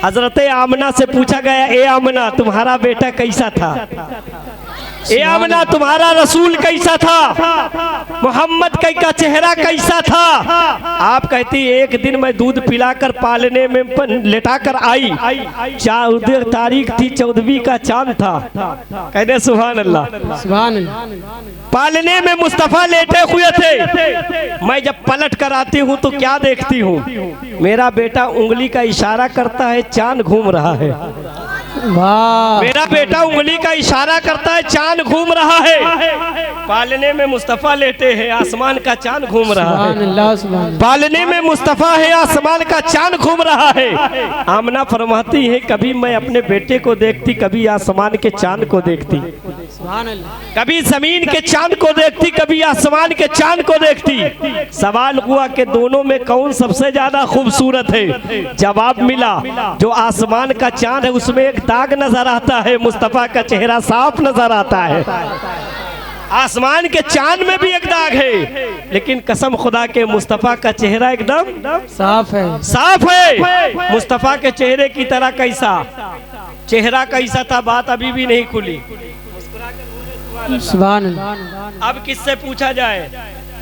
हजरत आमना से पूछा गया, ए आमना तुम्हारा बेटा कैसा था, ए आमना तुम्हारा रसूल कैसा था, मोहम्मद का चेहरा कैसा था। आप कहती एक दिन मैं दूध पिलाकर पालने में लेटाकर आई, 14 तारीख थी, 14वीं का चांद था। कहते सुभान अल्लाह, सुभान अल्लाह। पालने में मुस्तफा लेटे हुए थे। मैं जब पलट कर आती हूँ तो क्या देखती हूँ, मेरा बेटा उंगली का इशारा करता है, चांद घूम रहा है। वाह, मेरा बेटा उंगली का इशारा करता है, चांद घूम रहा है। पालने में मुस्तफा लेटे हैं, आसमान का चांद घूम रहा सुभान है। अल्लाह, सुभान अल्लाह। पालने में मुस्तफा है, आसमान का चांद घूम रहा है। आमना फरमाती है, कभी मैं अपने बेटे को देखती, कभी आसमान के चांद को देखती, सुभान अल्लाह। कभी जमीन के चांद को देखती, कभी आसमान के चांद को देखती। सवाल हुआ कि दोनों में कौन सबसे ज्यादा खूबसूरत है। जवाब मिला, जो आसमान का चांद है उसमें एक दाग नजर आता है, मुस्तफा का चेहरा साफ नजर आता है। आसमान के चांद में भी एक दाग है, लेकिन कसम खुदा के मुस्तफा का चेहरा एकदम साफ है, साफ है। मुस्तफा के चेहरे की तरह कैसा चेहरा कैसा था, बात अभी भी नहीं खुली। सुभान अल्लाह। अब किससे पूछा जाए?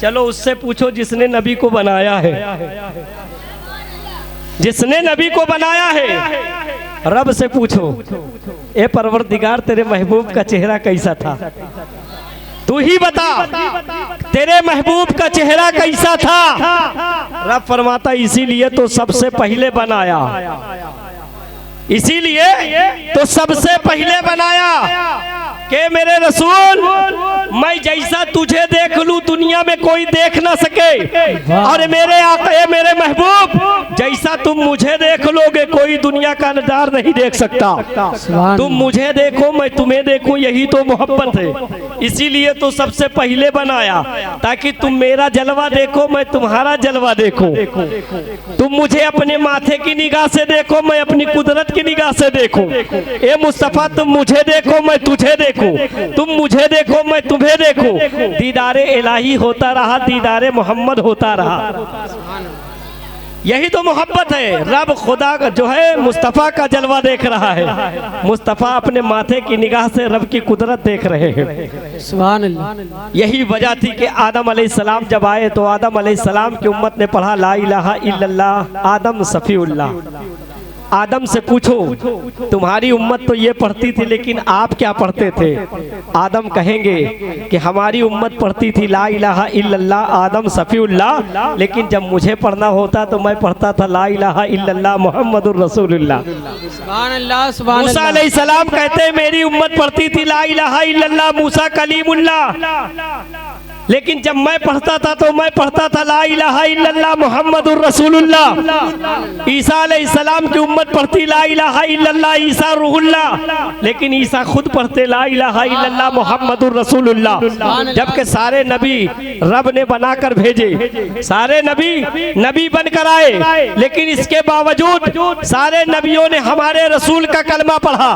चलो उससे पूछो जिसने नबी को बनाया है, जिसने नबी को बनाया है। रब से पूछो, ए परवरदिगार तेरे महबूब का चेहरा कैसा था, तू ही बता, तेरे महबूब का चेहरा कैसा था। रब फरमाता, इसीलिए तो सबसे पहले बनाया, इसीलिए तो सबसे पहले बनाया के मेरे रसूल, मैं जैसा तुझे देख लूं दुनिया में कोई देख ना सके, और मेरे आका मेरे महबूब जैसा तुम मुझे देख लोगे कोई दुनिया का नज़ार नहीं देख सकता। तुम मुझे देखो, मैं तुम्हें देखूं, यही तो मोहब्बत है। इसीलिए तो सबसे पहले बनाया, ताकि तुम मेरा जलवा देखो, मैं तुम्हारा जलवा देखूं। तुम मुझे अपने माथे की निगाह से देखो, मैं अपनी कुदरत की निगाह से देखूं। ए मुस्तफा, तुम मुझे देखो, मैं तुझे देखूं, तुम मुझे देखो, मैं तुम्हें देखूं। दीदारे इलाही होता रहा, दीदारे मोहम्मद होता रहा। यही तो मोहब्बत है। रब खुदा का जो है मुस्तफ़ा का जलवा देख रहा है, मुस्तफ़ा अपने माथे की निगाह से रब की कुदरत देख रहे हैं। सुभान अल्लाह। यही वजह थी कि आदम अलैहिस्सलाम जब आए तो आदम अलैहिस्सलाम की उम्मत ने पढ़ा ला इलाहा इल्लल्लाह आदम सफ़ीउल्लाह। आदम से पूछो, तुम्हारी उम्मत तो ये पढ़ती थी, लेकिन आप क्या पढ़ते थे? आदम कहेंगे कि हमारी उम्मत पढ़ती थी ला इलाहा इल्लल्लाह आदम सफ़ीउल्लाह, लेकिन जब मुझे पढ़ना होता तो मैं पढ़ता था ला इलाहा इल्लल्लाह मुहम्मदुर रसूलुल्लाह। सुभान अल्लाह, सुभान अल्लाह। मूसा अलैहिस्सलाम कहते हैं मेरी उम्मत पढ़ती थी ला इलाहा इल्लल्लाह मूसा कलीमुल्लाह, लेकिन जब मैं पढ़ता था तो मैं पढ़ता था ला इलाहा इल्लल्लाह मुहम्मदुर रसूलुल्लाह। ईसा अलैहिस्सलाम की उम्मत पढ़ती ला इलाहा इल्लल्लाह ईसा रूहुल्लाह, लेकिन ईसा खुद पढ़ते ला इलाहा इल्लल्लाह मुहम्मदुर रसूलुल्लाह। जबकि सारे नबी रब ने बनाकर भेजे, सारे नबी बनकर आए, लेकिन इसके बावजूद सारे नबियों ने हमारे रसूल का कलमा पढ़ा।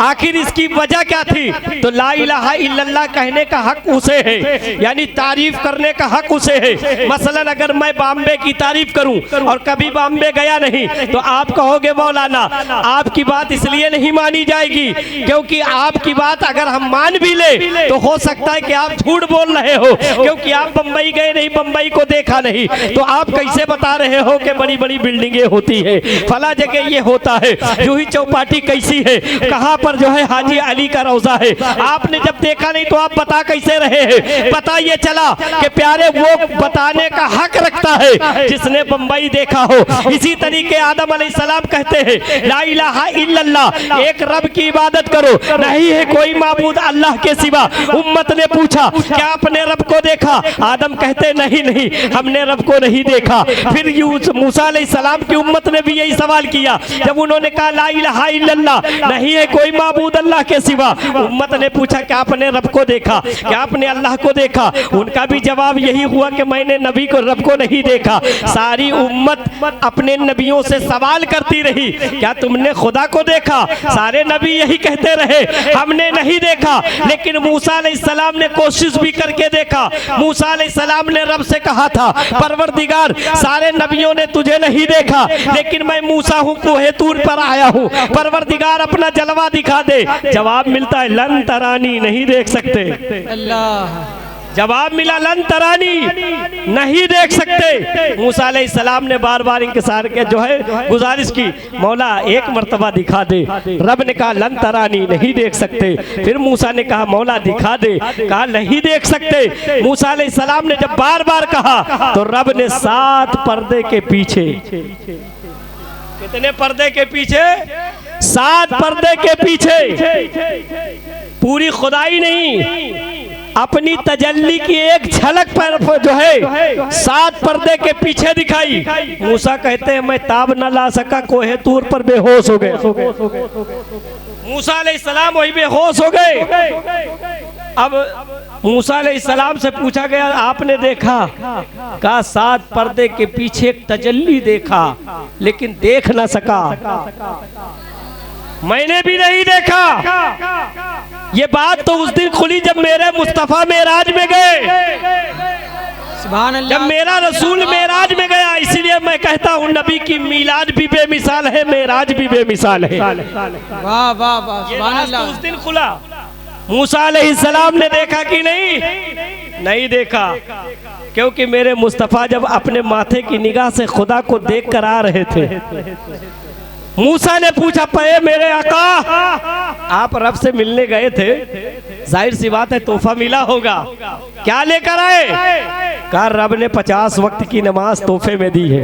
आखिर इसकी वजह क्या थी? तो ला इलाहा इल्लल्लाह कहने का हक उसे है, यानी तारीफ करने का हक उसे है। मसलन अगर मैं बॉम्बे की तारीफ करूं और कभी बॉम्बे गया नहीं, तो आप कहोगे मौलाना आपकी बात इसलिए नहीं मानी जाएगी क्योंकि आपकी बात अगर हम मान भी ले तो हो सकता है कि आप झूठ बोल रहे हो, क्योंकि आप बम्बई गए नहीं, बम्बई को देखा नहीं, तो आप कैसे बता रहे हो कि बड़ी बड़ी बिल्डिंगें होती है, फला जगह ये होता है, जूही चौपाटी कैसी है, कहाँ पर जो है हाजी अली का रोजा है, आपने जब देखा नहीं तो आप बता कैसे रहे हैं? पता ये चला कि प्यारे वो बताने का हक रखता है जिसने बंबई देखा हो। इसी तरीके आदम अलैहिस्सलाम कहते हैं ला इलाहा इल्लल्लाह, एक रब की इबादत करो, नहीं है कोई माबूद अल्लाह के सिवा। उम्मत ने पूछा क्या आपने रब को देखा? आदम कहते नहीं हमने रब को नहीं देखा। फिर मूसा अलैहिस्सलाम की उम्मत ने भी यही सवाल किया, जब उन्होंने कहा ला इलाहा इल्लल्लाह, नहीं है कोई माबूद अल्लाह के सिवा। उम्मत ने पूछा क्या आपने रब को देखा, क्या आपने अल्लाह को देखा? उनका भी जवाब यही हुआ कि मैंने नबी को रब को नहीं देखा। सारी उम्मत अपने नबियों से सवाल करती रही, क्या तुमने खुदा को देखा? सारे नबी यही कहते रहे, हमने नहीं देखा। लेकिन मूसा अलैहिस्सलाम ने कोशिश भी करके देखा। मूसा अलैहिस्सलाम ने रब से कहा था, परवरदिगार सारे नबियों ने तुझे नहीं देखा, लेकिन मैं मूसा हूँ, कोहे तूर पर आया हूँ, परवरदिगार अपना जलवा दिखा दे। जवाब मिलता है लन तरानी, नहीं देख सकते। अल्लाह। जवाब मिला लन तरानी, नहीं देख सकते। मूसा अलैहिस्सलाम ने बार बार इंतजार किया, जो है गुजारिश की, मौला एक मर्तबा दिखा दे। रब ने कहा लन तरानी, नहीं देख सकते। फिर मूसा ने कहा मौला दिखा दे, कहा नहीं देख सकते। मूसा अलैहिस्सलाम ने जब बार बार कहा तो रब ने 7 पर्दे के पीछे, कितने पर्दे के पीछे? 7 पर्दे के पीछे, पूरी खुदाई नहीं, अपनी तजल्ली की एक झलक पर जो है 7 पर्दे के पीछे दिखाई। मूसा कहते हैं मैं ताब न ला सका, कोहे तूर पर बेहोश हो गए। मूसा अलैहिस्सलाम वही बेहोश हो गए। अब मूसा अलैहिस्सलाम से पूछा गया आपने देखा? कहा 7 पर्दे के पीछे एक तजल्ली देखा, लेकिन देख न सका। मैंने भी नहीं देखा। ये बात तो उस दिन खुली जब मेरे मुस्तफा मेराज में गए, सुभान अल्लाह। जब मेरा रसूल मेराज में गया। इसीलिए मैं कहता हूँ नबी की मीलाद भी बेमिसाल है, मेराज भी बेमिसाल है। वाह वाह वाह, सुभान अल्लाह। उस दिन खुला। मूसा अलैहिस्सलाम ने देखा कि नहीं? नहीं देखा, क्योंकि मेरे मुस्तफा जब अपने माथे की निगाह से खुदा को देख कर आ रहे थे, मूसा ने पूछा पे मेरे आका, आप रब से मिलने गए थे, जाहिर सी बात है तोहफा मिला होगा, क्या लेकर आए? कहा रब ने 50 वक्त की नमाज तोहफे में दी है।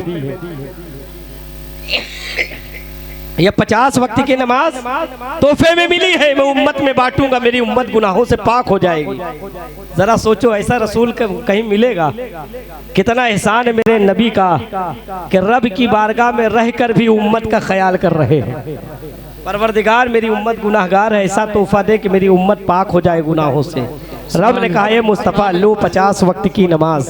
ये 50 वक्त की नमाज तोहफे में मिली है, मैं उम्मत में बांटूंगा, मेरी उम्मत गुनाहों से पाक हो जाएगी। जरा सोचो, ऐसा रसूल कहीं मिलेगा? कितना एहसान है मेरे नबी का कि रब की बारगाह में रहकर भी उम्मत का ख्याल कर रहे हैं। परवरदिगार मेरी उम्मत गुनाहगार है, ऐसा तोहफा दे कि मेरी उम्मत पाक हो जाए गुनाहों से। रब ने कहा ये मुस्तफ़ा लो 50 वक्त की नमाज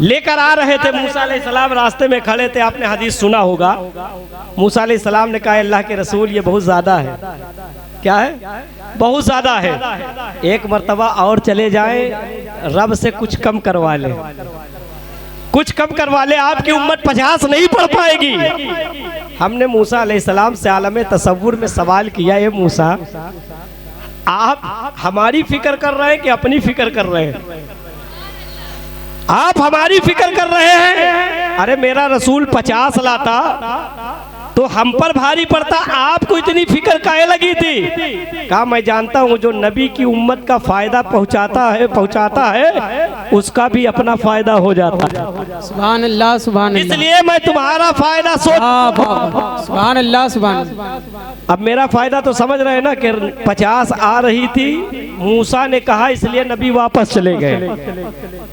लेकर आ रहे थे। मूसा अलैहिस्सलाम रास्ते में खड़े थे, आपने हदीस सुना होगा। मूसा अलैहिस्सलाम ने कहा अल्लाह के रसूल ये बहुत ज्यादा है। क्या है? बहुत ज्यादा है, एक मर्तबा और चले जाएं, रब से कुछ कम करवा ले, कुछ कम करवा ले, आपकी उम्मत 50 नहीं पढ़ पाएगी। हमने मूसा अलैहिस्सलाम से आलम तसव्वुर में सवाल किया, ये मूसा आप हमारी फिक्र कर रहे हैं कि अपनी फिक्र कर रहे हैं? आप हमारी फिक्र कर रहे हैं? अरे मेरा रसूल 50 लाता तो हम पर भारी पड़ता, आपको इतनी फिक्र काहे लगी थी? कहा मैं जानता हूँ जो नबी की उम्मत का फायदा पहुँचाता है उसका भी अपना फायदा हो जाता है। सुभान अल्लाह, सुभान अल्लाह। इसलिए मैं तुम्हारा फायदा सुभान अल्लाह, सुभान। अब मेरा फायदा तो समझ रहे हैं ना कि 50 आ रही थी, मूसा ने कहा इसलिए नबी वापस चले गए।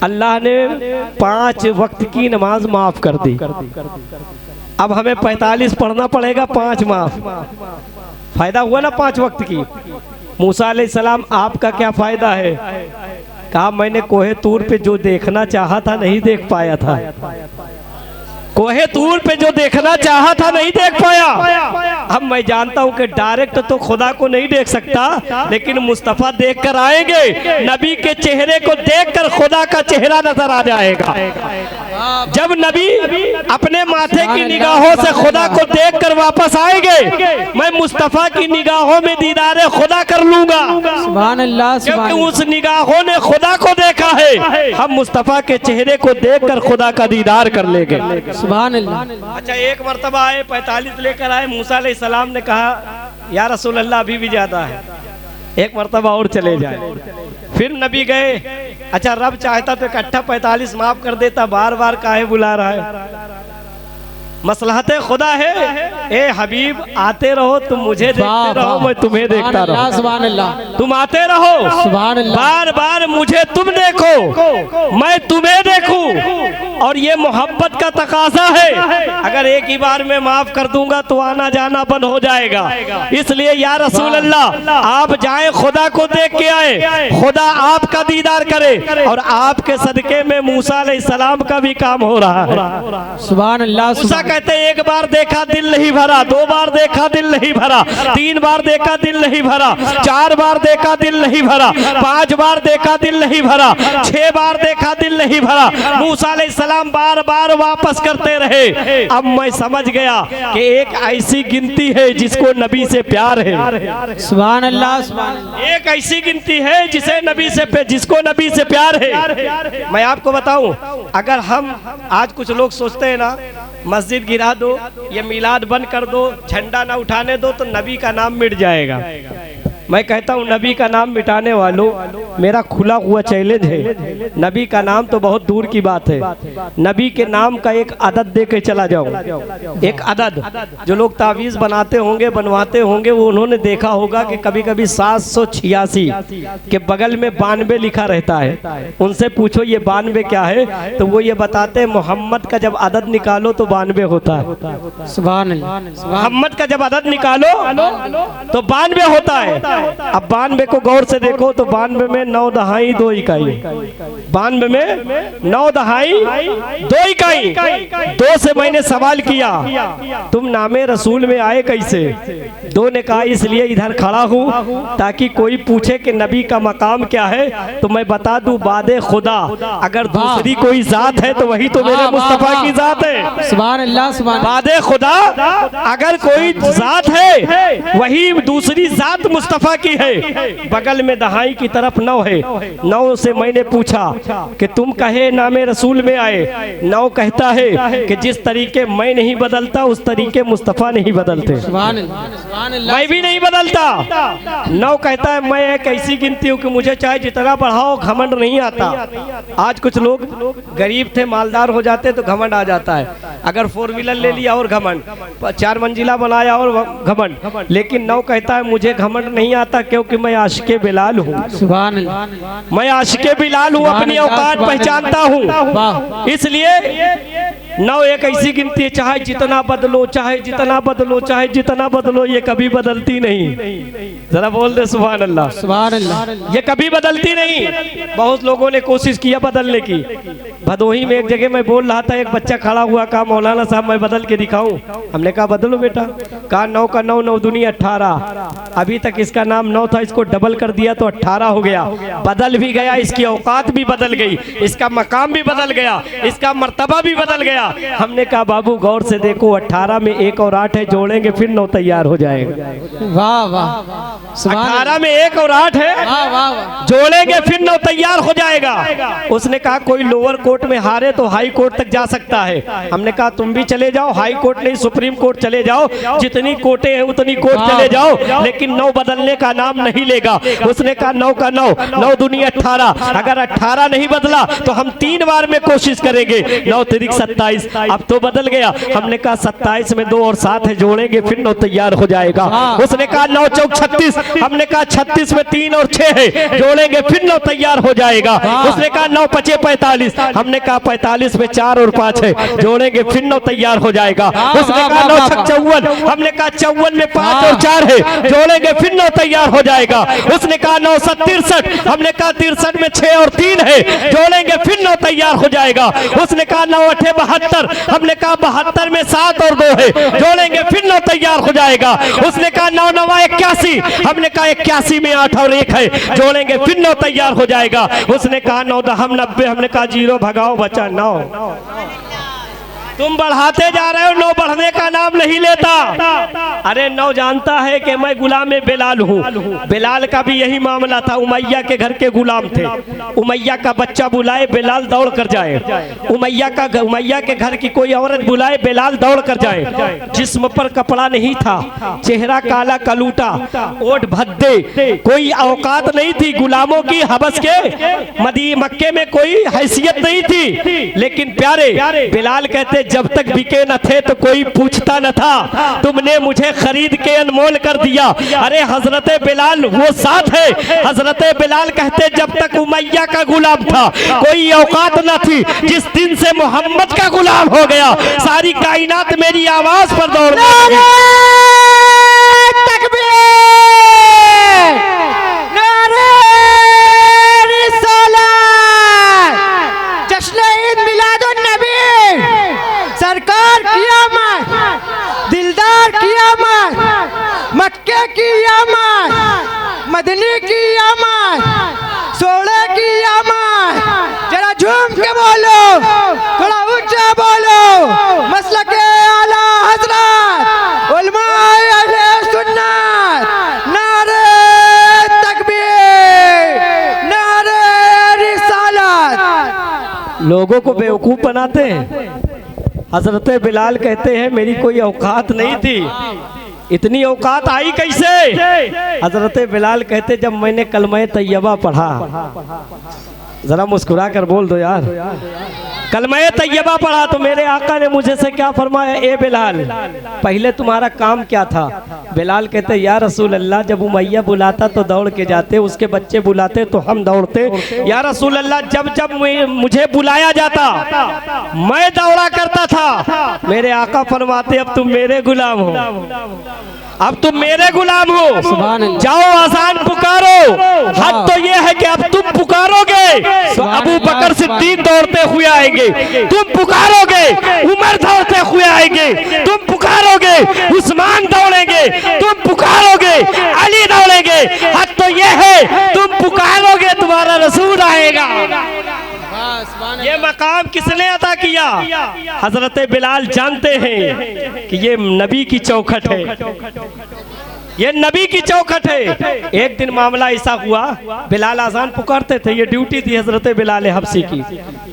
अल्लाह ने 5 वक्त की नमाज माफ कर दी। अब हमें 45 पढ़ना पड़ेगा, 5 माफ। फायदा हुआ ना 5 वक्त की। मूसा अलैहिस्सलाम आपका क्या फायदा है? कहा मैंने कोहे तूर पे जो देखना चाहा था नहीं देख पाया था। कोहे तूर पे जो देखना चाहा था नहीं देख पाया। अब मैं जानता हूं कि डायरेक्ट तो खुदा को नहीं देख सकता, लेकिन मुस्तफा देख कर आएंगे, नबी के चेहरे को देखकर खुदा का चेहरा नजर आ जाएगा। जब नबी अपने माथे की निगाहों से खुदा को देखकर वापस आएंगे, मैं मुस्तफा की निगाहों में दीदारे खुदा कर लूंगा। सुभान अल्लाह, क्योंकि उस निगाहों ने खुदा को देखा है। हम मुस्तफा के चेहरे को देखकर खुदा का दीदार कर लेंगे। सुभान अल्लाह। अच्छा, एक मर्तबा आए 45 लेकर आए। मूसा अलैहिस्सलाम ने कहा या रसूल अल्लाह अभी भी ज्यादा है, एक मर्तबा और चले जाए। फिर नबी गए। अच्छा, रब चाहता तो इकट्ठा 45 माफ कर देता, बार बार काहे बुला रहा है? मसलहत खुदा है। ए हबीब आते रहो, तुम मुझे देखते रहो, मैं तुम्हें देखता रहूं। सुभान अल्लाह, तुम आते रहो, सुभान अल्लाह, बार बार मुझे तुम देखो, मैं तुम्हें देखूं, और ये मोहब्बत का तकाजा है। अगर एक ही बार में माफ कर दूंगा तो आना जाना बंद हो जाएगा। इसलिए या रसूल अल्लाह, आप जाएं, खुदा को देख के आए, खुदा आपका दीदार करे, और आपके सदके में मूसा अलैहिस्सलाम का भी काम हो रहा है। सुभान अल्लाह। मूसा कहते एक बार देखा दिल नहीं भरा, 2 बार देखा दिल नहीं भरा, 3 बार देखा दिल नहीं भरा, 4 बार देखा दिल नहीं भरा, 5 बार देखा दिल नहीं भरा, 6 बार देखा दिल नहीं भरा। मूसा अलैहिस्सलाम बार बार वापस करते रहे। अब मैं समझ गया कि एक ऐसी गिनती है जिसको नबी से प्यार है। सुभान अल्लाह, सुभान अल्लाह। एक ऐसी गिनती है जिसको नबी से प्यार है। मैं आपको बताऊं, अगर हम आज कुछ लोग सोचते हैं ना, मस्जिद गिरा दो, ये मिलाद बंद कर दो, झंडा ना उठाने दो तो नबी का नाम मिट जाएगा। मैं कहता हूँ नबी का नाम मिटाने वालों, मेरा खुला हुआ चैलेंज है। नबी का नाम तो बहुत दूर की बात है, नबी के नाम का एक अदद दे के चला जाऊं। एक अदद जो लोग तावीज़ बनाते होंगे, बनवाते होंगे, वो उन्होंने देखा होगा कि कभी कभी 786 के बगल में 92 लिखा रहता है। उनसे पूछो ये 92 क्या है, तो वो ये बताते हैं मोहम्मद का जब अदद निकालो तो 92 होता है। सुभान अल्लाह, मोहम्मद का जब अदद निकालो तो 92 होता है। अब 92 को गौर से देखो तो 92 में 9 दहाई 2 इकाई, 92 में 9 दहाई 2 इकाई। 2 से मैंने सवाल किया तुम नामे रसूल में आए कैसे? 2 ने कहा इसलिए इधर खड़ा हूँ ताकि कोई पूछे कि नबी का मकाम क्या है तो मैं बता दूं बादे खुदा, अगर दूसरी कोई जात है तो वही तो मेरे मुस्तफा की जात है। सुभान अल्लाह, सुभान बादे खुदा अगर कोई जात है वही दूसरी जात मुस्तफा की है। बगल में दहाई की तरफ 9 है। 9 से मैंने पूछा कि तुम कहे नामे रसूल में आए। 9 कहता है कि जिस तरीके मैं नहीं बदलता उस तरीके मुस्तफा नहीं बदलते, सुभान अल्लाह, मैं भी नहीं बदलता। 9 कहता है मैं एक ऐसी गिनती हूँ कि मुझे चाहे जितना बढ़ाओ घमंड नहीं आता। आज कुछ लोग गरीब थे मालदार हो जाते तो घमंड आ जाता है। अगर 4 व्हीलर ले लिया और घमंड, 4 मंजिला बनाया और घमंड। लेकिन 9 कहता है मुझे घमंड नहीं आता क्योंकि मैं आशिके बिलाल हूँ। सुभान अल्लाह, मैं आशिके बिलाल हूँ, अपनी औकात पहचानता हूँ। इसलिए 9 एक ऐसी गिनती है, चाहे जितना बदलो, चाहे जितना बदलो, चाहे जितना बदलो, ये कभी बदलती नहीं। जरा बोल दे सुभान अल्लाह, सुभान अल्लाह। ये कभी बदलती नहीं। बहुत लोगों ने कोशिश किया बदलने की। भदोही में एक जगह मैं बोल रहा था, एक बच्चा खड़ा हुआ, कहा मौलाना साहब मैं बदल के दिखाऊं। हमने कहा बदलो बेटा। कहा 9 का 9, 9 दूनी 18। अभी तक इसका नाम 9 था, इसको डबल कर दिया तो 18 हो गया। बदल भी गया, इसकी औकात भी बदल गई, इसका मकाम भी बदल गया, इसका मर्तबा भी बदल गया। हमने कहा बाबू गौर से देखो, 18 में 1 और 8 है, जोड़ेंगे फिर 9 तैयार हो जाएगा। वाह वाह, 18 में 1 और 8 है, वाह वाह, जोड़ेंगे फिर 9 तैयार हो जाएगा। उसने कहा कोई लोअर कोर्ट में हारे तो हाई कोर्ट तक जा सकता है। हमने कहा तुम भी चले जाओ, हाई कोर्ट नहीं सुप्रीम कोर्ट चले जाओ, जितनी कोर्टें हैं उतनी कोर्ट चले जाओ, लेकिन 9 बदलने का नाम नहीं लेगा। उसने कहा 9 का 9, 9 दूनी 18। अगर 18 नहीं बदला तो हम 3 बार में कोशिश करेंगे। 9 तिरिक 27, अब तो बदल गया। हमने कहा 27 में 2 और 7 है, जोड़ेंगे फिर 9 तैयार हो जाएगा। उसने कहा 9 चौक 36। हमने कहा 36 में 3 और 6 है, जोड़ेंगे फिर 9 तैयार हो जाएगा। उसने कहा 9 पचे 45। हमने कहा 45 में 4 और 5 है, जोड़ेंगे फिर 9 तैयार हो जाएगा। उसने कहा 9 छक 54। हमने कहा 54 में 5 और 4 है, जोड़ेंगे फिर 9 तैयार हो जाएगा। उसने कहा 9 63। हमने कहा 63 में 6 और 3 है, जोड़ेंगे फिर 9 तैयार हो जाएगा। उसने कहा 9 8 72। हमने कहा 72 में 7 और 2 है, जोड़ेंगे फिर 9 तैयार हो जाएगा। उसने कहा 9 9 81। हमने कहा 81 में 8 और 1 है, जोड़ेंगे फिर 9 तैयार हो जाएगा। उसने कहा 9 10 90। हमने कहा 0 भगाओ बचा 9। तुम बढ़ाते जा रहे हो, 9 बढ़ने का नाम नहीं लेता। अरे 9 जानता है कि मैं गुलाम बिलाल हूँ। बिलाल का भी यही मामला था, उमैया के घर के गुलाम थे। उमैया का बच्चा बुलाए बिलाल दौड़ कर जाए, उमैया के घर की कोई औरत बुलाए बिलाल दौड़ कर जाए। जिस्म पर कपड़ा नहीं था, चेहरा काला कलूटा, ओठ भद्दे, कोई औकात नहीं थी। गुलामों की हबस के मक्के में कोई हैसियत नहीं थी। लेकिन प्यारे बिलाल कहते जब तक बिके न थे तो कोई पूछता न था, तुमने मुझे खरीद के अनमोल कर दिया। अरे हजरत बिलाल वो साथ है, हजरत बिलाल कहते जब तक उमैया का गुलाम था कोई औकात न थी, जिस दिन से मोहम्मद का गुलाम हो गया सारी कायनात मेरी आवाज पर दौड़ गई। सरकार कियामत, दिलदार कियामत, मक्के की आमद, मदनी की आमद, सोने की आमद। जरा झूम के बोलो, थोड़ा ऊंचा बोलो, मसलक के आला हजरत उलमाए अहले सुन्नत, नारे तकबीर, नारे रिसालत। लोगों को बेवकूफ बनाते हैं। हजरत बिलाल कहते हैं मेरी कोई औकात नहीं थी, इतनी औकात आई कैसे? हजरत बिलाल कहते जब मैंने कलमा तैयबा पढ़ा, जरा मुस्कुरा कर बोल दो यार, कलमा तैयबा पढ़ा तो मेरे आका ने मुझे से क्या फरमाया, ए बिलाल पहले तुम्हारा काम क्या था? बिलाल कहते या रसूल अल्लाह जब उमैया बुलाता तो दौड़ के जाते, उसके बच्चे बुलाते तो हम दौड़ते। या रसूल अल्लाह जब जब मुझे बुलाया जाता मैं दौड़ा करता था। मेरे आका फरमाते अब तुम मेरे गुलाम हो, अब तुम मेरे गुलाम हो, जाओ आसान पुकारो। हद तो ये है कि अब तुम पुकारोगे तो अबू बकर सिद्दीक दौड़ते हुए आएंगे, तुम पुकारोगे उमर दौड़ते हुए आएंगे, तुम पुकारोगे उस्मान दौड़ेंगे, तुम पुकारोगे अली दौड़ेंगे। हद तो ये है तुम पुकारोगे तुम्हारा रसूल आएगा। ये मकाम किसने अता किया? हजरत बिलाल जानते हैं कि ये नबी की चौखट है, ये नबी की चौखट है। एक दिन मामला ऐसा हुआ, बिलाल आजान पुकारते थे, ये ड्यूटी थी हजरत बिलाल हबशी की।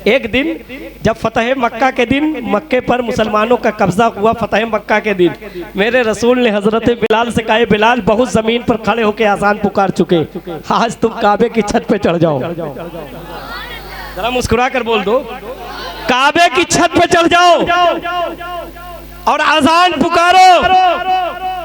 एक दिन जब फतह मक्का के दिन, मक्के पर मुसलमानों का कब्जा हुआ फतह मक्का के दिन, मेरे रसूल ने हजरत बिलाल से कहा बिलाल बहुत जमीन पर खड़े होकर आजान पुकार चुके, आज तुम काबे की छत पे चढ़ जाओ। जरा मुस्कुरा कर बोल दो, काबे की छत पे चढ़ जाओ और आजान पुकारो।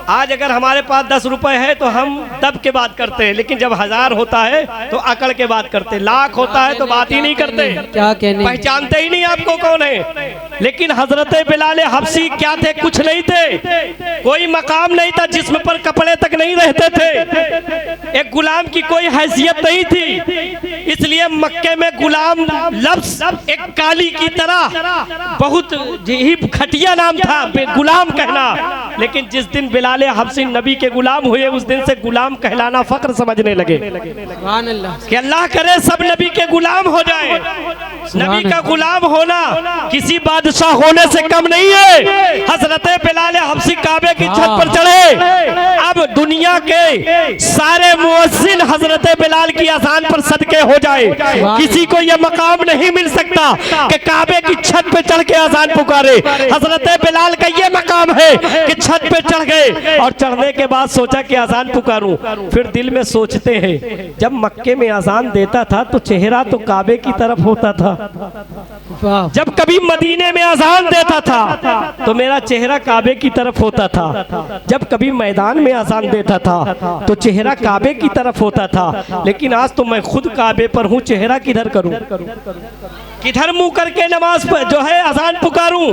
आज अगर हमारे पास 10 रुपए है तो हम दब के बात करते हैं, लेकिन जब 1000 होता है तो अकड़ के बात करते, लाख होता है तो बात ही नहीं करते, क्या कहने, पहचानते ही नहीं आपको कौन है। लेकिन हजरत बिलाल हबशी क्या थे? कुछ नहीं थे, कोई मकाम नहीं था, जिस्म पर कपड़े तक नहीं रहते थे, एक गुलाम की कोई हैसियत नहीं थी। इसलिए मक्के में गुलाम लफ्ज एक काली की तरह बहुत ही घटिया नाम था गुलाम कहना। लेकिन जिस दिन बिलाल हबशी नबी के गुलाम हुए उस दिन से गुलाम कहलाना फक्र समझने लगे कि अल्लाह करे सब नबी के गुलाम हो जाए। नबी का गुलाम होना किसी बादशाह होने से कम नहीं है। हजरत बिलाल हबशी काबे की छत पर चढ़े। अब दुनिया के सारे मुअज्जिन हजरत बिलाल की अजान पर सदके हो जाए, किसी को यह मकाम नहीं मिल सकता कि काबे की छत पे चढ़ के अजान पुकारे। हजरत बिलाल का ये मकाम है कि छत पे चढ़ गए और चढ़ने के बाद सोचा कि अजान पुकारूं। फिर दिल में सोचते हैं जब मक्के में अजान देता था तो चेहरा तो काबे की तरफ होता था, जब कभी मदीने में अजान देता था तो मेरा चेहरा काबे की तरफ होता था, जब कभी मैदान में अजान देता था तो चेहरा काबे की तरफ होता था। लेकिन आज तो मैं खुद काबे पर हूँ, चेहरा किधर करूं, किधर मुंह करके नमाज पर जो है अजान पुकारूं।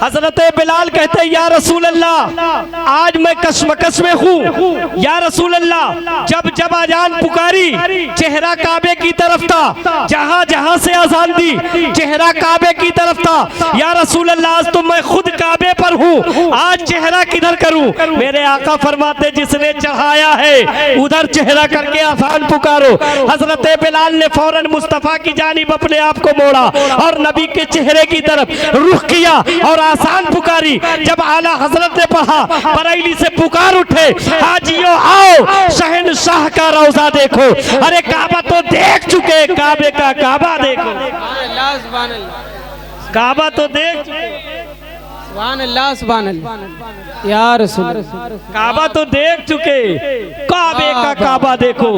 हजरत बिलाल कहते या रसूल अल्लाह आज मैं कशमकश में हूँ। या रसूल अल्लाह जब जब अजान पुकारी चेहरा काबे की तरफ था, जहाँ जहाँ से अजान दी चेहरा काबे की तरफ था। या रसूल अल्लाह आज तो मैं खुद काबे पर हूँ, आज चेहरा किधर करूँ? मेरे आका फरमाते जिसने चढ़ाया है उधर चेहरा करके अजान पुकारो। हजरत बिलाल ने फौरन मुस्तफा की जानिब अपने आप को मोड़ा और नबी के चेहरे की तरफ रुख किया और आसान पुकारी। जब आला हजरत ने पढ़ा बरेली से पुकार उठे हाजियो आओ शहनशाह का रोजा देखो। अरे काबा तो देख चुके, काबे का काबा देखो, काबा तो देख चुके। सुभान अल्लाह सुभान अल्लाह या रसूल। काबा तो देख चुके, काबे का काबा देखो।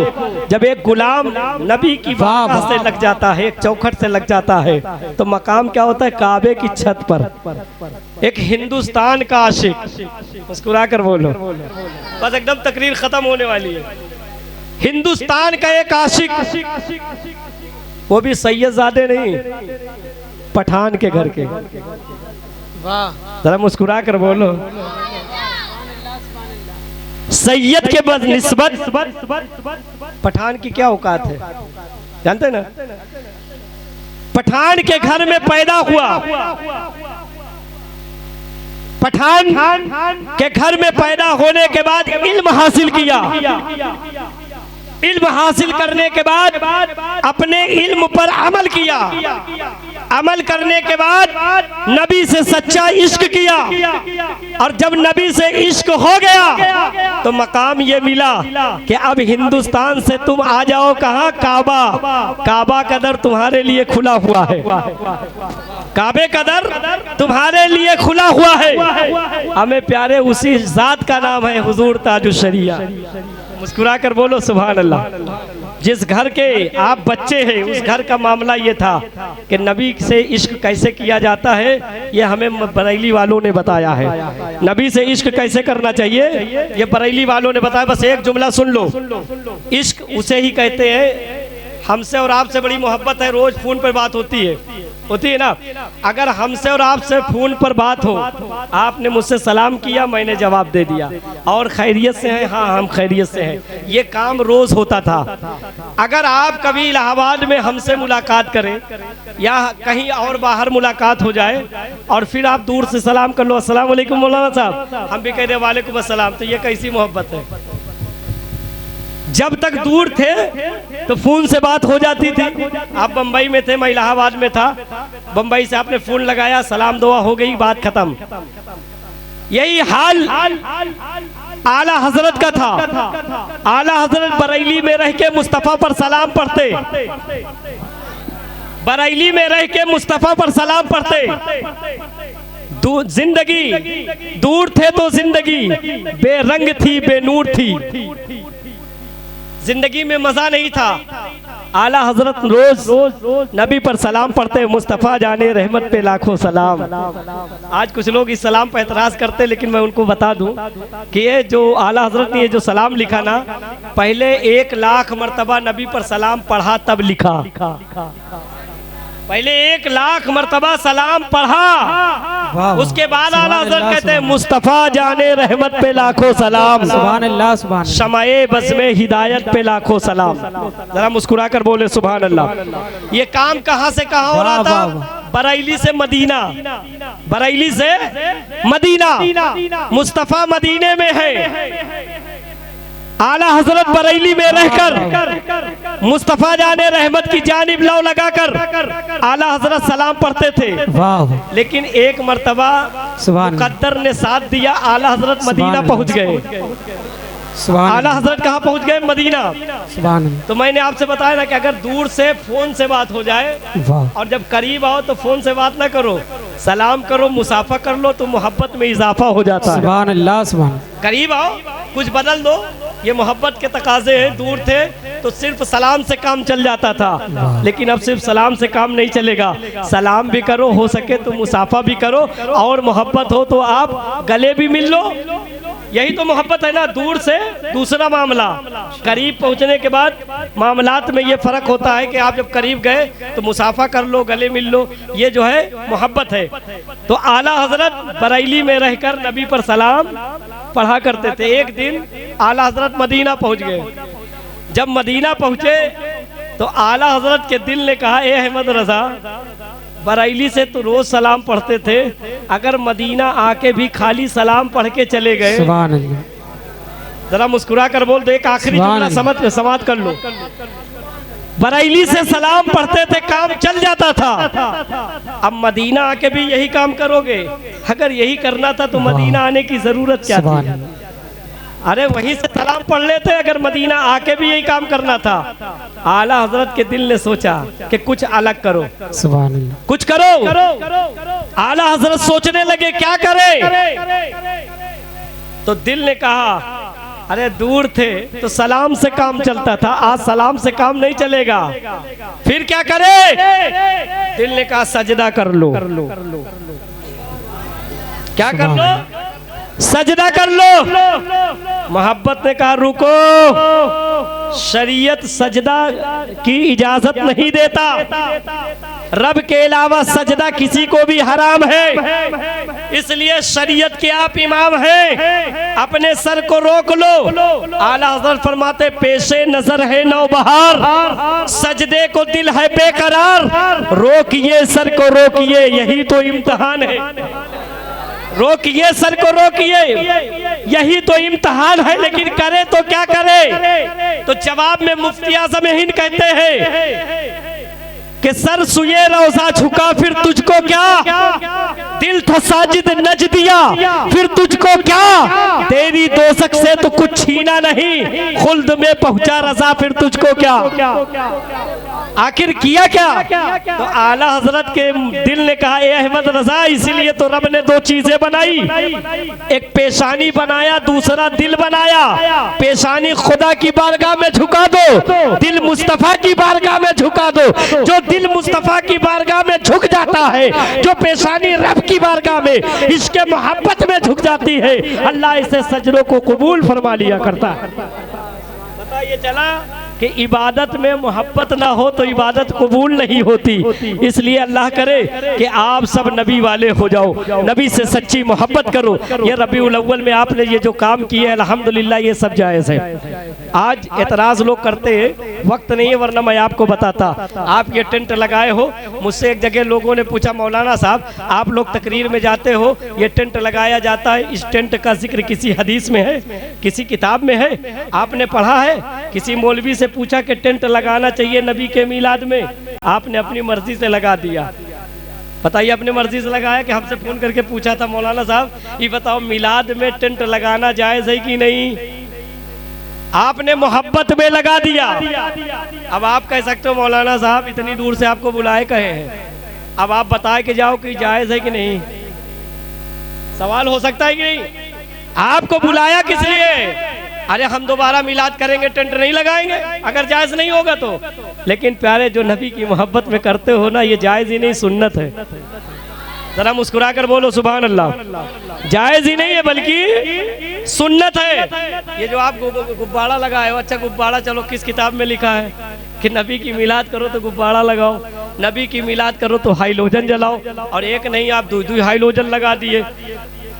जब एक गुलाम नबी की बारगाह से लग जाता है, एक चौखट से लग जाता है, तो मकाम क्या होता है? काबे की छत पर। एक हिंदुस्तान का आशिक, मुस्कुरा कर बोलो, बस एकदम तकरीर खत्म होने वाली है। हिंदुस्तान का एक आशिक, वो भी सैयदजादे नहीं, पठान के घर के। वाह जरा मुस्कुरा कर बोलो। सैयद के बद निस्बत पठान की क्या औकात है, जानते ना? पठान के घर में पैदा हुआ, पठान के घर में पैदा होने के बाद इल्म हासिल किया। इल्म हासिल करने के बाद अपने इल्म पर अमल किया। अमल करने के बाद नबी से सच्चा इश्क किया, और जब नबी से इश्क हो गया तो मकाम ये मिला कि अब हिंदुस्तान से तुम आ जाओ कहाँ? काबा। काबा का दर तुम्हारे लिए खुला हुआ है, काबे का दर तुम्हारे लिए खुला हुआ है। हमें प्यारे उसी जात का नाम है हुजूर ताजुश शरिया। मुस्कुरा कर बोलो सुभान अल्लाह। जिस घर के आप बच्चे हैं, उस घर का मामला ये था कि नबी से इश्क कैसे किया जाता है, ये हमें बरेली वालों ने बताया है। नबी से इश्क कैसे करना चाहिए, ये बरेली वालों ने बताया। बस एक जुमला सुन लो, इश्क उसे ही कहते हैं। हमसे और आपसे बड़ी मोहब्बत है, रोज फोन पर बात होती है ना। अगर हमसे और आपसे फोन पर बात हो, आपने मुझसे सलाम किया, मैंने जवाब दे दिया, और खैरियत से हैं? हाँ हम खैरियत से हैं। ये काम रोज होता था। अगर आप कभी इलाहाबाद में हमसे मुलाकात करें या कहीं और बाहर मुलाकात हो जाए और फिर आप दूर से सलाम कर लो, अस्सलाम वालेकुम मौलाना साहब, हम भी कह रहे वालेकुम अस्सलाम, तो ये कैसी मोहब्बत है? जब तक दूर थे तो फोन से बात हो जाती थी। आप बंबई में थे, मैं इलाहाबाद में था, बंबई से आपने फोन लगाया, सलाम दुआ हो गई, बात खत्म। यही हाल आला हजरत का था। आला हजरत बरेली में रह के मुस्तफा पर सलाम पढ़ते, बरेली में रह के मुस्तफा पर सलाम पढ़ते। जिंदगी दूर थे तो जिंदगी बेरंग थी, बेनूर थी, जिंदगी में मजा नहीं था। आला हजरत रोज नबी पर सलाम पढ़ते, मुस्तफ़ा जाने रहमत पे लाखों सलाम। आज कुछ लोग इस सलाम पर एतराज करते, लेकिन मैं उनको बता दूं कि ये जो आला हजरत ने ये जो सलाम लिखा ना, पहले 1,00,000 मरतबा नबी पर सलाम पढ़ा तब लिखा। पहले 1,00,000 मरतबा सलाम पढ़ा, उसके बाद आला हज़रत कहते हैं मुस्तफ़ा जाने रहमत पे लाखों सलाम, सुभान अल्लाह सुभान अल्लाह। शमाए बस में हिदायत पे लाखों सलाम। जरा मुस्कुरा कर बोले सुभान अल्लाह। ये काम कहाँ से कहाँ हो रहा था? बरेली से मदीना, बरेली से मदीना। मुस्तफ़ा मदीने में है, आला हजरत बरेली में रहकर मुस्तफा जाने रहमत की जानिब लौ लगाकर आला हजरत सलाम पढ़ते थे। वाह। लेकिन एक मर्तबा मुकद्दर ने साथ दिया, आला हजरत मदीना पहुंच गए। आला हजरत कहाँ पहुंच गए? मदीना। तो मैंने आपसे बताया ना कि अगर दूर से फोन से बात हो जाए और जब करीब आओ तो फोन से बात ना करो, सलाम करो, मुसाफा कर लो, तो मोहब्बत में इजाफा हो जाता है। सुभान अल्लाह सुभान। करीब आओ, कुछ बदल दो, ये मोहब्बत के तकाजे हैं। दूर थे तो सिर्फ सलाम से काम चल जाता था, लेकिन अब सिर्फ सलाम से काम नहीं चलेगा। सलाम भी करो, हो सके तो मुसाफा भी करो, और मोहब्बत हो तो आप गले भी मिल लो। यही तो मोहब्बत है ना। दूर से दूसरा मामला, करीब पहुंचने के बाद मामलात में ये फर्क होता है कि आप जब करीब गए तो मुसाफा कर लो, गले मिल लो, ये जो है मोहब्बत है। तो आला हजरत बरेली में रहकर नबी पर सलाम पढ़ा करते थे। एक दिन आला हजरत मदीना पहुंच गए। जब मदीना पहुंचे तो आला हजरत के दिल ने कहा, ए अहमद रजा, बरेली से तो रोज सलाम पढ़ते थे, अगर मदीना आके भी खाली सलाम पढ़ के चले गए। सुभान अल्लाह। जरा मुस्कुरा कर बोल दो, एक आखिरी जुमला समाप्त कर लो। बरेली से सलाम पढ़ते थे, काम चल जाता था। अब मदीना आके भी यही काम करोगे? अगर यही करना था तो मदीना आने की जरूरत क्या थी? अरे वहीं से सलाम पढ़ लेते अगर मदीना आके भी यही काम करना था। आला हजरत के दिल ने सोचा कि कुछ अलग करो, सुभान अल्लाह, कुछ करो। आला हजरत सोचने लगे क्या करें, तो दिल ने कहा अरे दूर थे तो सलाम से काम चलता था, आज सलाम से काम नहीं चलेगा, फिर क्या करे? दिल ने कहा सजदा कर लो। क्या कर लो? सजदा कर लो। मोहब्बत ने कहा रुको, शरीयत सजदा की इजाजत नहीं देता, रब के अलावा सजदा किसी को भी हराम है, इसलिए शरीयत के आप इमाम हैं, अपने सर को रोक लो। आला हज़रत फरमाते पेशे नजर है नौबहार, सजदे को दिल है बेकरार, रोकिए सर को रोकिए यही तो इम्तिहान है, रोकिए सर को रोकिए यही तो इम्तिहान है। लेकिन करे तो क्या करे? तो जवाब में मुफ्ती आज़म हिंद कहते हैं कि सर सुए रोजा झुका फिर तुझको क्या, दिल था साजिद नज दिया फिर तुझको क्या, तेरी दोज़ख से तो कुछ छीना नहीं, खुल्द में पहुंचा रज़ा फिर तुझको क्या, आखिर किया क्या? तो आला हजरत के दिल ने कहा ए अहमद रजा, इसीलिए तो रब ने दो चीजें बनाई, एक पेशानी बनाया, दूसरा दिल बनाया। पेशानी खुदा की बारगाह में झुका दो, दिल मुस्तफा की बारगाह में झुका दो। जो दिल मुस्तफा की बारगाह में झुक जाता है, जो पेशानी रब की बारगाह में इसके मोहब्बत में झुक जाती है, अल्लाह इसे सजदों को कबूल फरमा लिया करता है। पता ये चला कि इबादत में मोहब्बत ना हो तो इबादत कबूल नहीं होती। इसलिए अल्लाह करे कि आप सब नबी वाले हो जाओ, नबी से सच्ची मोहब्बत करो। ये रबीउल अव्वल में आपने ये जो काम किए है अल्हम्दुलिल्लाह ये सब जायज़ है। आज एतराज़ लोग करते हैं, वक्त नहीं है वरना मैं आपको बताता। आप ये टेंट लगाए हो, मुझसे एक जगह लोगों ने पूछा मौलाना साहब आप लोग तकरीर में जाते हो, ये टेंट लगाया जाता है, इस टेंट का जिक्र किसी हदीस में है, किसी किताब में है, आपने पढ़ा है? किसी मौलवी से पूछा कि टेंट लगाना चाहिए नबी के मिलाद में, आपने अपनी मर्जी से लगा दिया। बताइए अपनी मर्जी से लगाया कि हमसे फोन करके पूछा था मौलाना साहब ये बताओ मिलाद में टेंट लगाना जायज है कि नहीं, आपने मोहब्बत में लगा दिया। अब आप कह सकते हो मौलाना साहब इतनी दूर से आपको बुलाए कहे हैं, अब आप बताए कि जाओ कि जायज है कि नहीं, सवाल हो सकता है कि नहीं? आपको बुलाया किस लिए? अरे हम दोबारा मिलाद करेंगे टेंट नहीं लगाएंगे अगर जायज नहीं होगा तो। लेकिन प्यारे जो नबी की मोहब्बत में करते हो ना, ये जायज ही नहीं सुन्नत है। जरा मुस्कुरा कर बोलो सुभान अल्लाह। जायज ही नहीं है बल्कि सुन्नत है। ये जो आप गुब्बारा लगाए हो, अच्छा गुब्बारा चलो किस किताब में लिखा है कि नबी की मिलाद करो तो गुब्बारा लगाओ, नबी की मिलाद करो तो हाइलोजन जलाओ, और एक नहीं आप दो हाइलोजन लगा दिए।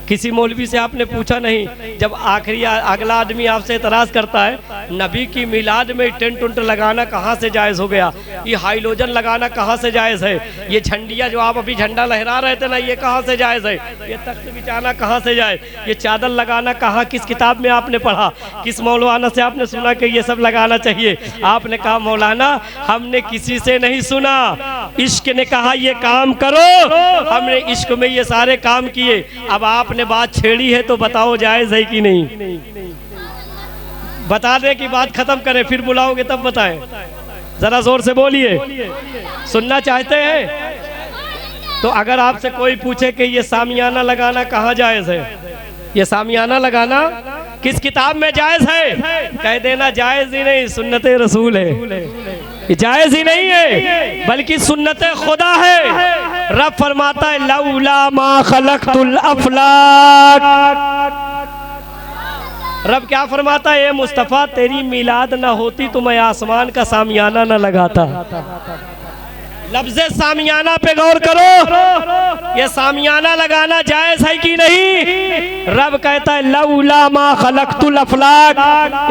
किसी मौलवी से आपने पूछा नहीं, जब आखिरी अगला आदमी आपसे इतराज करता है नबी की मिलाद में टेंट उंट लगाना कहाँ से जायज़ हो गया, ये हाइलोजन लगाना कहाँ से जायज़ है, ये झंडिया जो आप अभी झंडा लहरा रहे थे ना ये कहाँ से जायज़ है, ये तख्त बिछाना कहाँ से जायज़, ये चादर लगाना कहाँ, किस किताब में आपने पढ़ा, किस मौलाना से आपने सुना कि ये सब लगाना चाहिए? आपने कहा मौलाना हमने किसी से नहीं सुना, इश्क ने कहा ये काम करो, हमने इश्क में ये सारे काम किए। अब आपने बात छेड़ी है तो बताओ जायज है कि नहीं? बता दे कि बात खत्म करें, फिर बुलाओगे तब बताएं। जरा जोर से बोलिए, सुनना चाहते हैं? तो अगर आपसे कोई पूछे कि ये सामियाना लगाना कहाँ जायज है, ये सामियाना लगाना किस किताब में जायज है, कह देना जायज ही नहीं, सुन्नते रसूल है, जायज ही नहीं है बल्कि सुन्नते खुदा है। रब फरमाता है लौला मा खलक़तुल अफ़लाक, रब क्या फरमाता है, ए मुस्तफ़ा तेरी मिलाद ना होती तो मैं आसमान का सामियाना ना लगाता। लफ्ज़े सामियाना पे गौर करो, ये सामियाना लगाना जायज़ है कि नहीं? रब कहता है लौला मा खलक़तुल अफ़लाक,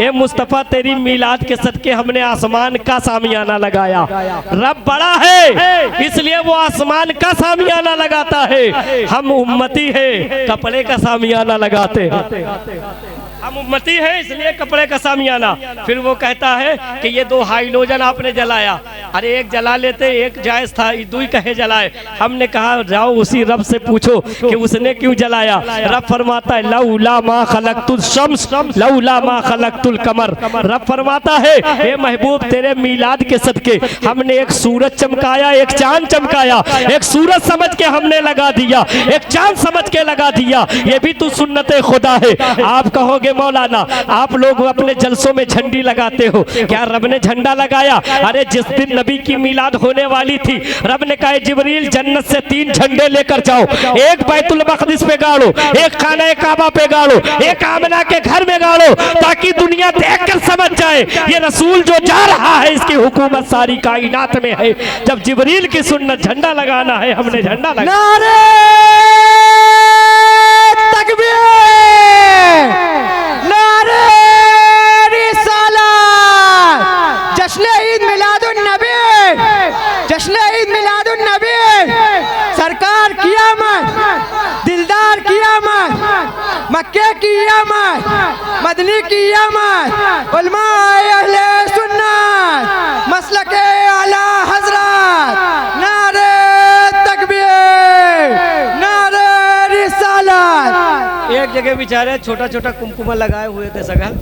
ए मुस्तफ़ा तेरी मिलाद के सदके हमने आसमान का सामियाना लगाया। रब बड़ा है इसलिए वो आसमान का सामियाना लगाता है, हम उम्मती है कपड़े का सामियाना लगाते हैं। हम उम्मती हैं इसलिए कपड़े का सामियाना। फिर वो कहता है कि ये 2 हाइलोजन आपने जलाया, अरे एक जला लेते, एक जायज था, दुई कहे जलाए। हमने कहा जाओ उसी रब से पूछो कि उसने क्यों जलाया। रब फरमाता है लौला मा खलक़तुल शम्स लौला मा खलक़तुल कमर। रब फरमाता है हे महबूब तेरे मीलाद के सदके हमने एक सूरज चमकाया, एक चांद चमकाया, एक सूरज समझ के हमने लगा दिया, एक चांद समझ के लगा दिया, ये भी तू सुन्नत खुदा है। आप कहोगे मौलाना आप लोग अपने जलसों में झंडी लगाते हो, क्या रब ने झंडा लगाया? अरे जिस दिन नबी की मीलाद होने वाली थी रब ने कहा जिब्रील जन्नत से 3 झंडे लेकर जाओ, एक बैतुल मक़दिस पे गाड़ो, एक खाना काबा पे गाड़ो, एक आमना के घर में गाड़ो, ताकि दुनिया देखकर समझ जाए ये रसूल जो जा रहा है इसकी हुकूमत सारी कायनात में है। जब जिब्रील की सुन्नत झंडा लगाना है हमने झंडा लगाया। नारे तकबीर, नारे रिसालत, जश्न ईद मिलादुन नबी, जश्न ईद मिलादुन नबी, सरकार की आमद, दिलदार की आमद, मक्के की आमद, मदनी की आमद, उलमाए अहले सुन्नत, मसलके आला हजरत, नारे तकबीर, नारे रिसालत। एक जगह बेचारे छोटा छोटा कुमकुमा लगाए हुए थे सगल,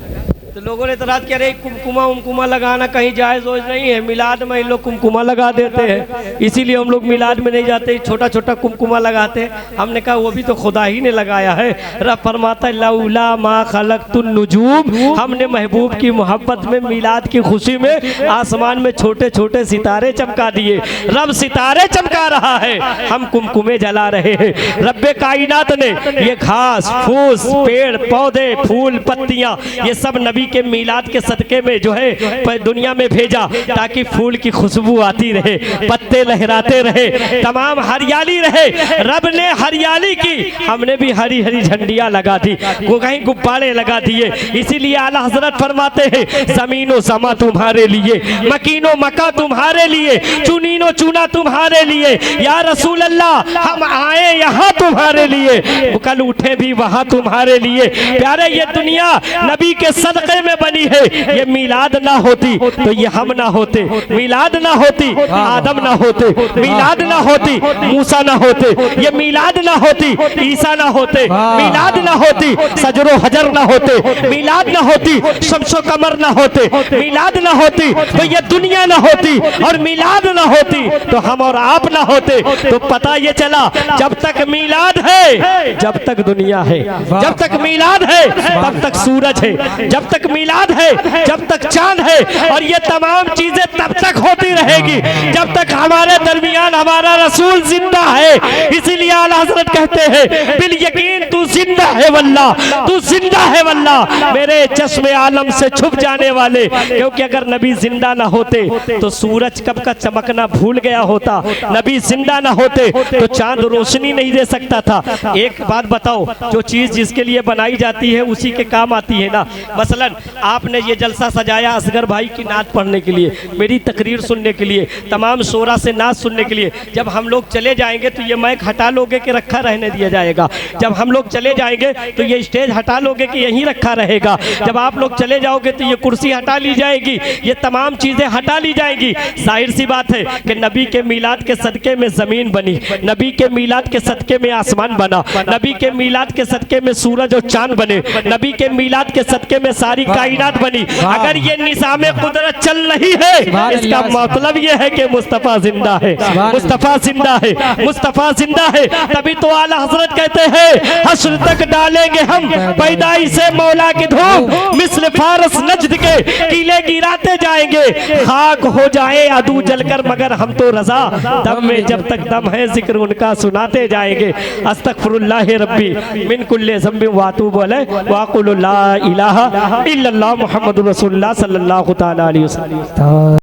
तो लोगों ने इतराज किया अरे कुमकुमा लगाना कहीं जायज़ वोज नहीं है, मिलाद में इन लोग कुमकुमा लगा देते हैं, इसीलिए हम लोग मिलाद में नहीं जाते, छोटा छोटा कुमकुमा लगाते हैं। हमने कहा वो भी तो खुदा ही ने लगाया है। रब फरमाता है लौला मा खलक़तुन नुजूम, हमने महबूब की मोहब्बत में मीलाद की खुशी में आसमान में छोटे छोटे सितारे चमका दिए। रब सितारे चमका रहा है, हम कुमकुमे जला रहे हैं। रब्बे कायनात ने ये घास फूस पेड़ पौधे फूल पत्तियां ये सब नबी के मीलाद के सदके में जो है दुनिया में भेजा, ताकि फूल की खुशबू आती रहे, पत्ते लहराते रहे, तमाम हरियाली रहे। रब ने हरियाली की, हमने भी हरी हरी झंडियां लगा दी, कहीं गुब्बारे लगा दिए। इसीलिए आला हजरत फरमाते हैं जमीनो समा तुम्हारे लिए, मकीनो मका तुम्हारे लिए, चुनीनो चुना तुम्हारे लिए, या रसूल अल्लाह हम आए यहाँ तुम्हारे लिए, कल उठे भी वहाँ तुम्हारे लिए। प्यारे ये दुनिया नबी के सदके में बनी है, ये मीलाद ना होती तो ये हम ना होते, मीलाद ना होती आदम ना होते, मीलाद ना होती मूसा ना होते, ये मीलाद ना होती ईसा ना होते, मीलाद ना होती सजरो हजर ना होते, मीलाद ना होती शम्सो कमर ना होते, मीलाद ना होती तो ये दुनिया ना होती, और मीलाद ना होती तो हम और आप ना होते। तो पता ये चला जब तक मीलाद है जब तक दुनिया है, जब तक मीलाद है तब तक सूरज है, जब तक मीलाद है जब तक चांद है, और ये तमाम चीजें तब तक होती रहेगी जब तक हमारे दरमियान हमारा रसूल जिंदा है। इसीलिए आला हजरत कहते हैं बिल यकीन तू जिंदा है वल्लाह, तू जिंदा है वल्लाह मेरे चश्मे आलम से छुप जाने वाले। क्योंकि अगर नबी जिंदा ना होते तो सूरज कब का चमकना भूल गया होता, नबी जिंदा ना होते तो चांद रोशनी नहीं दे सकता था। एक बात बताओ, जो चीज जिसके लिए बनाई जाती है उसी के काम आती है ना। मसलन आपने ये जलसा सजाया असगर भाई की नात पढ़ने के लिए, मेरी तकरीर सुनने के लिए, तमाम शोरा से नात सुनने के लिए। जब हम लोग चले जाएंगे तो ये माइक हटा लोगे कि रखा रहने दिया जाएगा? जब हम लोग चले जाएंगे तो ये स्टेज हटा लोगे कि यहीं रखा रहेगा? जब आप लोग चले जाओगे तो ये कुर्सी हटा ली जाएगी, ये तमाम चीज़ें हटा ली जाएंगी। जाहिर सी बात है कि नबी के मीलाद के सदके में ज़मीन बनी, नबी के मीलाद के सदके में आसमान बना, नबी के मीलाद के सदके में सूरज और चांद बने, नबी के मीलाद के सदके में सारी कायनात बनी। अगर ये निज़ामे कुदरत चल रही है इसका मतलब ये है कि मुस्तफ़ा जिंदा है, मुस्तफ़ा जिंदा है, मुस्तफ़ा जिंदा है। तभी तो आला हजरत कहते हैं हश्र तक डालेंगे हम पैदाइश से मौला की धूम, मिस्ल फारस नजद के किले गिराते जाएंगे, खाक हो जाए अदू जलकर मगर हम तो रजा, दम में जब तक दम है जिक्र उनका सुनाते जाएंगे। अस्तगफिरुल्लाह रब्बी मिन कुल्ले ज़ंबि व अतूबु अलैहि व अक़ूलु ला इलाहा इल्लल्लाह मुहम्मदुर रसूलुल्लाह सल्लल्लाहु तआला अलैहि वसल्लम।